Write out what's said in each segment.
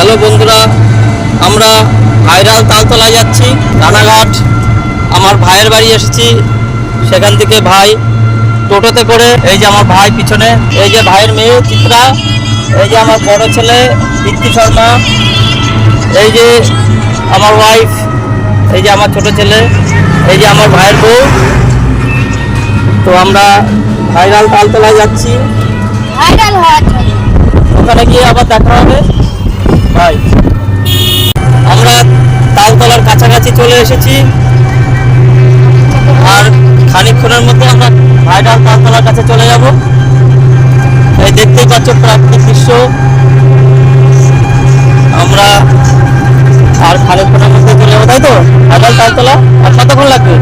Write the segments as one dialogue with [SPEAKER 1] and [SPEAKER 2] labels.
[SPEAKER 1] Hello বন্ধুরা, আমরা viral তালতলায় যাচ্ছি। রানাঘাট আমার ভাইয়ের বাড়ি এসেছি। সেখান থেকে ভাই টোটোতে করে, এই যে আমার ভাই পিছনে, এই যে ভাইয়ের মেয়ে চিত্রা, এই যে আমার বড় ছেলে দীপ্তি শর্মা, এই যে আমার ওয়াইফ, এই যে আমার ছোট ছেলে, এই যে আমার ভাইয়ের বউ। তো আমরা ভাইরাল তালতলায় যাচ্ছি। ওখানে গিয়ে আবার দেখা হবে ভাই। আমরা তালতলার কাছাকাছি চলে এসেছি, আর খানিকক্ষণের মধ্যে আমরা ভাইরাল তালতলার কাছে চলে যাব। এই দেখতেই পাচ্ছ প্রাকৃতিক দৃশ্য। আমরা আর খানিকক্ষণের মধ্যে চলে যাবো, তাই তো? ভাইরাল তালতলা আর কতক্ষণ লাগবে?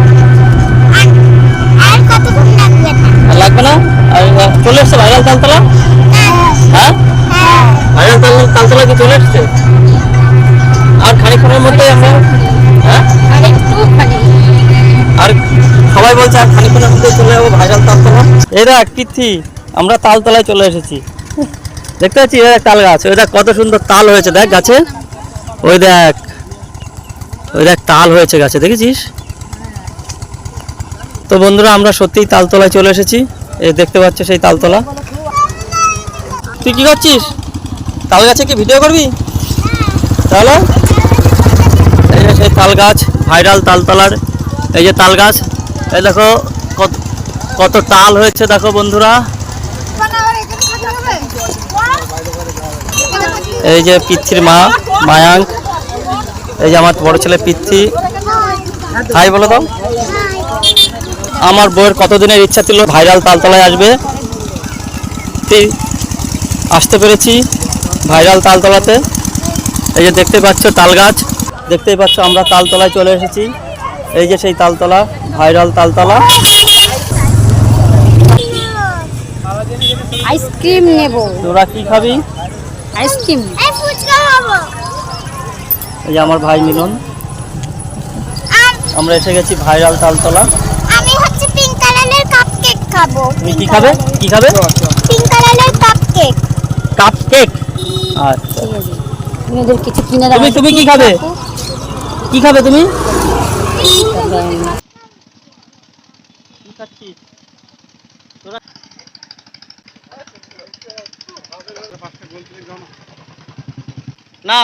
[SPEAKER 1] লাগবে না? আর চলে এসছে ভাইরাল তালতলা। হ্যাঁ, ভাইরাল তালতলা কি চলে এসছে? আর খানিকক্ষণের মধ্যে আমরা, হ্যাঁ, আর সবাই বলছে আর খানিকক্ষণের মধ্যে চলে যাবো ভাইরাল তালতলা। এই দেখ তিথি, আমরা তালতলায় চলে এসেছি। দেখতে পাচ্ছি এই তাল গাছ, ওই দেখ কত সুন্দর তাল হয়েছে, দেখ গাছে, ওই দেখ, ওই দেখ তাল হয়েছে গাছে, দেখেছিস? তো বন্ধুরা, আমরা সত্যিই তালতলায় চলে এসেছি। এই দেখতে পাচ্ছ সেই তালতলা। তুই কি করছিস? তাল গাছে কি ভিডিও করবি তাহলে? এই যে সেই তাল গাছ, ভাইরাল তালতলার এই যে তাল গাছ। এই দেখো কত কত তাল হয়েছে, দেখো বন্ধুরা। এই যে পিতৃর মা মায়াঙ্ক, এই যে আমার বড় ছেলে পিতৃ। হাই বলে দাও। আমার বউয়ের কতদিনের ইচ্ছা ছিল ভাইরাল তালতলায় আসবে, আসতে পেরেছি ভাইরাল তালতলাতে। এই যে দেখতে পাচ্ছ তাল গাছ, দেখতেই পাচ্ছ আমরা তালতলায় চলে এসেছি। এই যে সেই তালতলা, ভাইরাল তালতলা।
[SPEAKER 2] আইসক্রিম নেব।
[SPEAKER 1] তোরা কি খাবি?
[SPEAKER 2] আইসক্রিম।
[SPEAKER 1] এই যে আমার ভাই মিলন। আমরা এসে গেছি ভাইরাল তালতলা।
[SPEAKER 3] আমি হচ্ছে পিঙ্ক কালারের কাপকেক খাবো।
[SPEAKER 1] তুমি কি খাবে? কি খাবে?
[SPEAKER 3] পিঙ্ক কালারের কাপকেক।
[SPEAKER 1] কাপকেক। আচ্ছা,
[SPEAKER 2] ঠিক আছে, তুমি ওদের কিছু কিনে দাও।
[SPEAKER 1] তুমি কি খাবে? কি খাবে তুমি? কি খাচ্ছিস তোরা? না